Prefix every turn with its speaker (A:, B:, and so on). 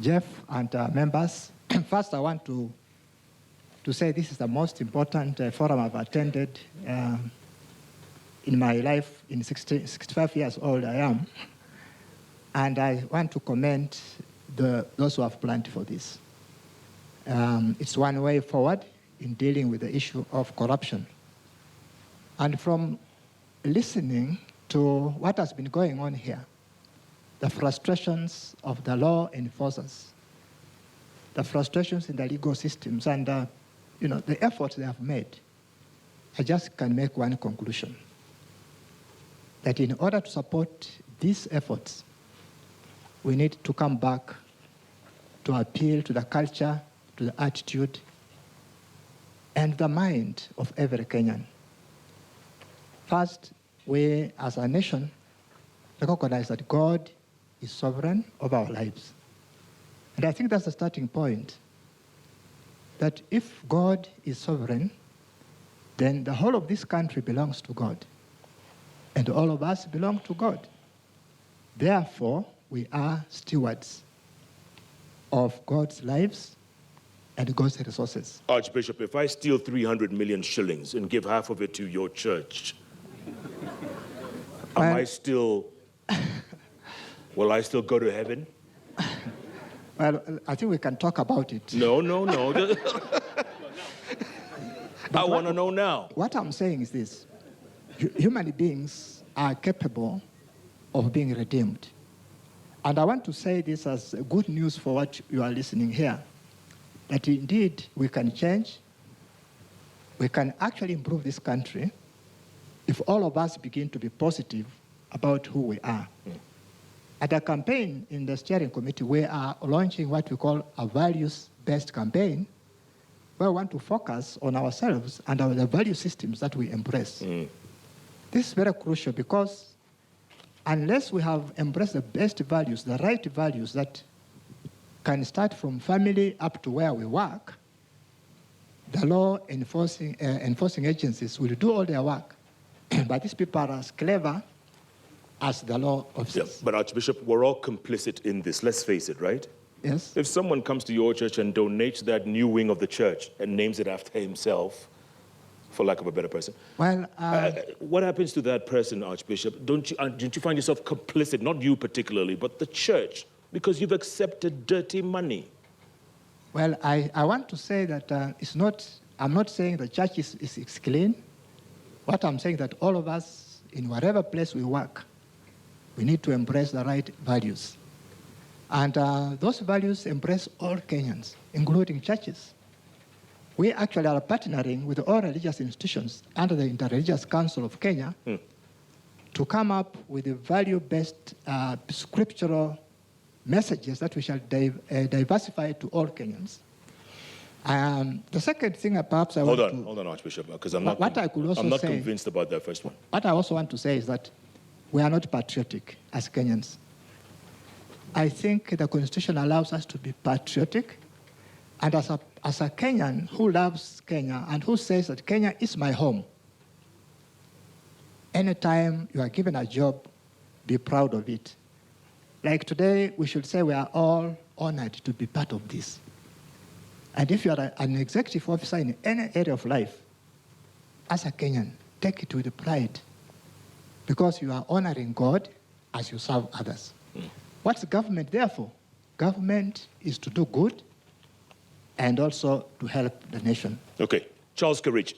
A: Jeff and members. First, I want to say this is the most important forum I've attended in my life. In 65 years old I am. And I want to commend those who have planned for this. It's one way forward in dealing with the issue of corruption. And from listening to what has been going on here, the frustrations of the law enforcers, the frustrations in the legal systems, and the efforts they have made, I just can make one conclusion: that in order to support these efforts, we need to come back to appeal to the culture, to the attitude, and the mind of every Kenyan. First, we as a nation recognize that God is sovereign over our lives. And I think that's the starting point. That if God is sovereign, then the whole of this country belongs to God. And all of us belong to God. Therefore, we are stewards of God's lives and God's resources.
B: Archbishop, if I steal 300 million shillings and give half of it to your church, will I still go to heaven?
A: Well, I think we can talk about it.
B: No. I want to know now.
A: What I'm saying is this: human beings are capable of being redeemed. And I want to say this as good news for what you are listening here, that indeed we can change, we can actually improve this country if all of us begin to be positive about who we are. At the campaign in the steering committee, we are launching what we call a values-based campaign, where we want to focus on ourselves and the value systems that we embrace. This is very crucial because unless we have embraced the best values, the right values that can start from family up to where we work, the law enforcing agencies will do all their work. But these people are as clever as the law officers.
B: Yeah, but Archbishop, we're all complicit in this. Let's face it, right?
A: Yes.
B: If someone comes to your church and donates that new wing of the church and names it after himself, for lack of a better person,
A: well,
B: what happens to that person, Archbishop? Don't you find yourself complicit, not you particularly, but the church, because you've accepted dirty money?
A: Well, I want to say that I'm not saying the church is clean. What I'm saying that all of us, in whatever place we work, we need to embrace the right values. And those values embrace all Kenyans, including churches. We actually are partnering with all religious institutions under the Interreligious Council of Kenya to come up with value-based scriptural messages that we shall diversify to all Kenyans. The second thing perhaps I want to...
B: Hold on, Archbishop, because I'm not convinced about that first one.
A: What I also want to say is that we are not patriotic as Kenyans. I think the Constitution allows us to be patriotic, and as a Kenyan who loves Kenya and who says that Kenya is my home, anytime you are given a job, be proud of it. Like today, we should say we are all honored to be part of this. And if you are an executive officer in any area of life, as a Kenyan, take it with pride, because you are honoring God as you serve others. What's government there for? Government is to do good and also to help the nation.
B: Okay. Charles Karich.